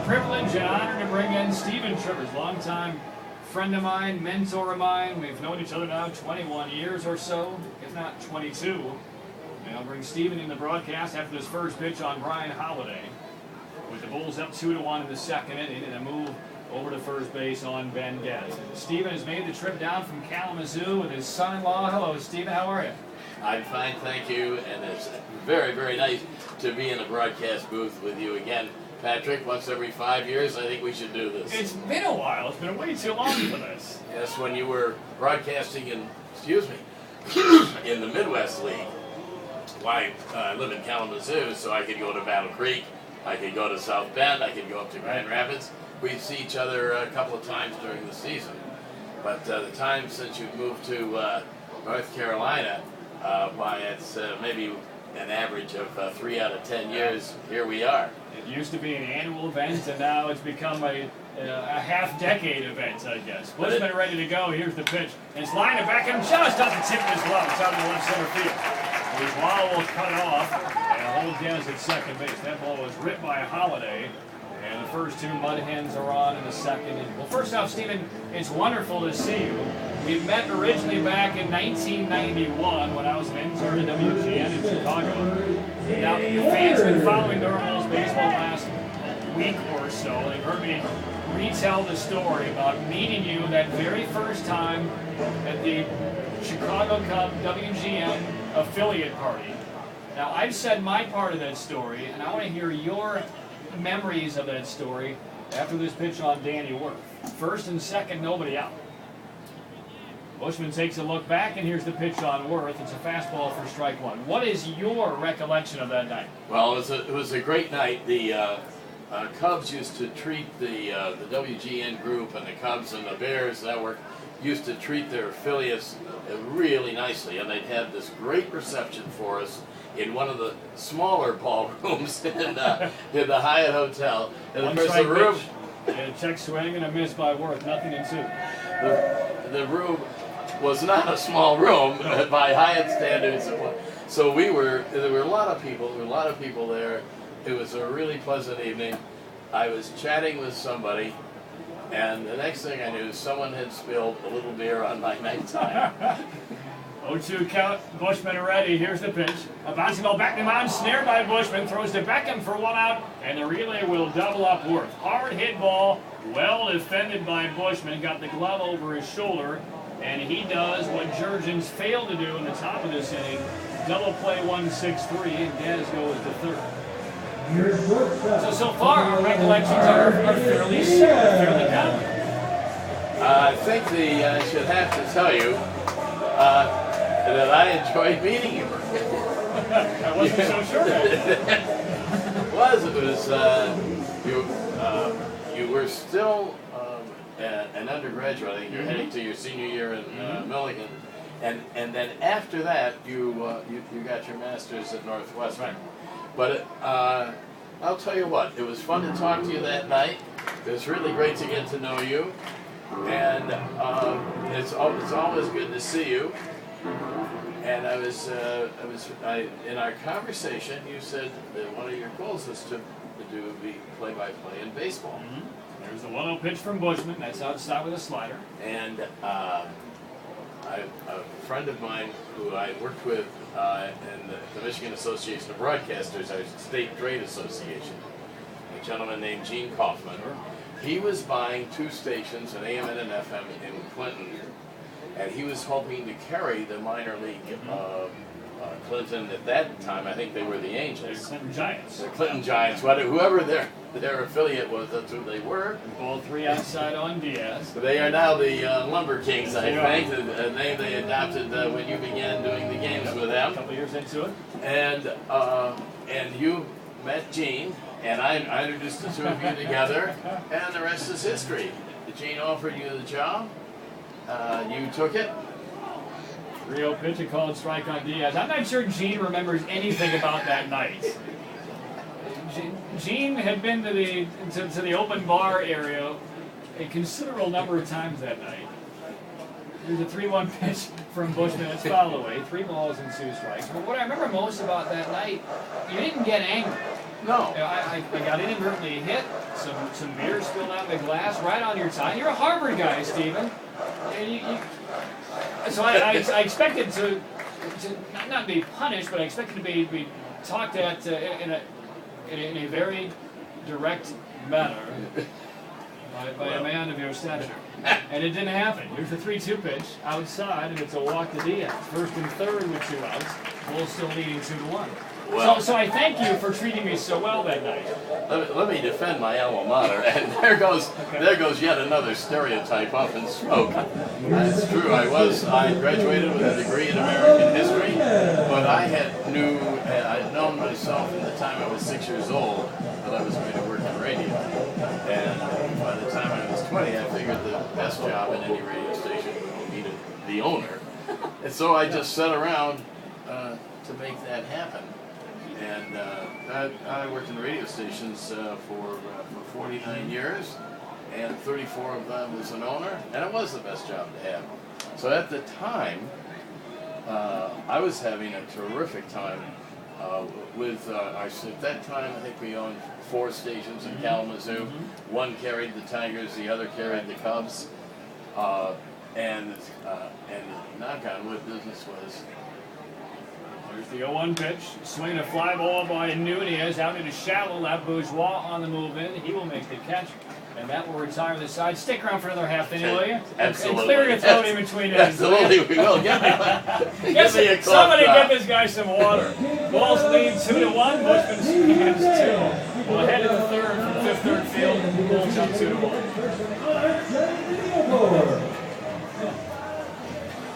privilege and honor to bring in Stephen Trivers, longtime friend of mine, mentor of mine. We've known each other now 21 years or so, if not 22. And I'll bring Stephen in the broadcast after this first pitch on Brian Holiday, with the Bulls up 2-1 in the second inning and a move over to first base on Ben Getz. Stephen has made the trip down from Kalamazoo with his son-in-law. Hello, Stephen. How are you? I'm fine, thank you, and it's very, very nice to be in a broadcast booth with you again. Patrick, once every 5 years, I think we should do this. It's been a while. It's been way too long for this. Yes, when you were broadcasting in, in the Midwest League. Why, I live in Kalamazoo, so I could go to Battle Creek, I could go to South Bend, I could go up to Grand Rapids. We'd see each other a couple of times during the season. But the time since you've moved to North Carolina, why it's maybe an average of 3 out of 10 years, here we are. It used to be an annual event, and now it's become a half-decade event, I guess. Bushman ready to go. Here's the pitch. And it's lined back and just off the tip of his glove. It's out in the left center field. His wall will cut off and hold Kinas at second base. That ball was ripped by Holiday. And the first two Mudhens are on in the second inning. Well, first off, Stephen, it's wonderful to see you. We met originally back in 1991 when I was an intern at WGN in Chicago. Now, the fans have been following Durham baseball last week or so. They've heard me retell the story about meeting you that very first time at the Chicago Cub WGN affiliate party. Now, I've said my part of that story, and I want to hear your memories of that story after this pitch on Danny Worth. First and second, nobody out. Bushman takes a look back, and here's the pitch on Worth. It's a fastball for strike one. What is your recollection of that night? Well, it was a great night. The Cubs used to treat the WGN group and the Cubs and the Bears Network used to treat their affiliates really nicely, and they'd have this great reception for us in one of the smaller ballrooms in the Hyatt Hotel. And of course, the room, a check swing and a miss by Worth, nothing in two. The room was not a small room by Hyatt standards. So there were a lot of people there. It was a really pleasant evening. I was chatting with somebody, and the next thing I knew, someone had spilled a little beer on my necktie. 0-2 count, Bushman ready. Here's the pitch. A bouncing ball back to the mound, snared by Bushman, throws to Beckham for one out, and the relay will double up Worth. Hard hit ball, well defended by Bushman, got the glove over his shoulder, and he does what Jurgens failed to do in the top of this inning. Double play 1-6-3, and Getz goes to third. So far, our recollections are fairly similar, fairly common. I think I should have to tell you that I enjoyed meeting you. I wasn't so sure of that. You were still an undergraduate. I think you're heading to your senior year in Milligan, and then after that you got your master's at Northwestern. Right. But I'll tell you what, it was fun to talk to you that night. It was really great to get to know you, and it's always good to see you. And in our conversation, you said that one of your goals is to be play-by-play in baseball. Mm-hmm. There's the 1-0 pitch from Bushman. That's outside with a slider. And a friend of mine who I worked with in the Michigan Association of Broadcasters, our state trade association, a gentleman named Gene Kaufman. He was buying 2 stations, an AM and an FM, in Clinton. And he was hoping to carry the minor league Clinton at that time. I think they were the Angels. The Clinton Giants. The Clinton Giants. Whoever their affiliate was, that's who they were. Ball 3 outside on Diaz. They are now the Lumber Kings, I think, a name they adopted when you began doing the games with them. A couple years into it. And you met Gene, and I introduced the two of you together, and the rest is history. Gene offered you the job. You took it. 3-0 pitch, a called strike on Diaz. I'm not sure Gene remembers anything about that night. Gene had been to the open bar area a considerable number of times that night. There's a 3-1 pitch from Bushman. It's foul away. 3 balls and 2 strikes. But what I remember most about that night, you didn't get angry. No. I got inadvertently hit. some beer spilled out in the glass right on your tie. You're a Harvard guy, Stephen. And so I expected to not be punished, but I expected to be talked at in a very direct manner by a man of your stature. And it didn't happen. Here's the 3-2 pitch outside, and it's a walk to Diaz. First and third with 2 outs. Bulls still leading 2-1. Well, so I thank you for treating me so well that night. Let me defend my alma mater, and there goes yet another stereotype up in smoke. It's true. I graduated with a degree in American history, but I'd known myself from the time I was 6 years old that I was going to work in radio. And by the time I was 20, I figured the best job in any radio station would be the owner. And so I just sat around to make that happen. And I worked in radio stations for 49 years, and 34 of them as an owner, and it was the best job to have. So at the time, I was having a terrific time at that time, I think we owned 4 stations in Kalamazoo. One carried the Tigers, the other carried the Cubs, and knock on wood, business was. There's the 0-1 pitch. Swinging a fly ball by Nunez out into shallow left. Bourgeois on the move in. He will make the catch. And that will retire the side. Stick around for another half inning, will you? Absolutely. And clear your throat in between innings. Absolutely, we will. Give me a call. Somebody get this guy some water. Bulls lead 2-1. Bushman stands 2. We'll head to the third from fifth third field. Bulls up 2-1.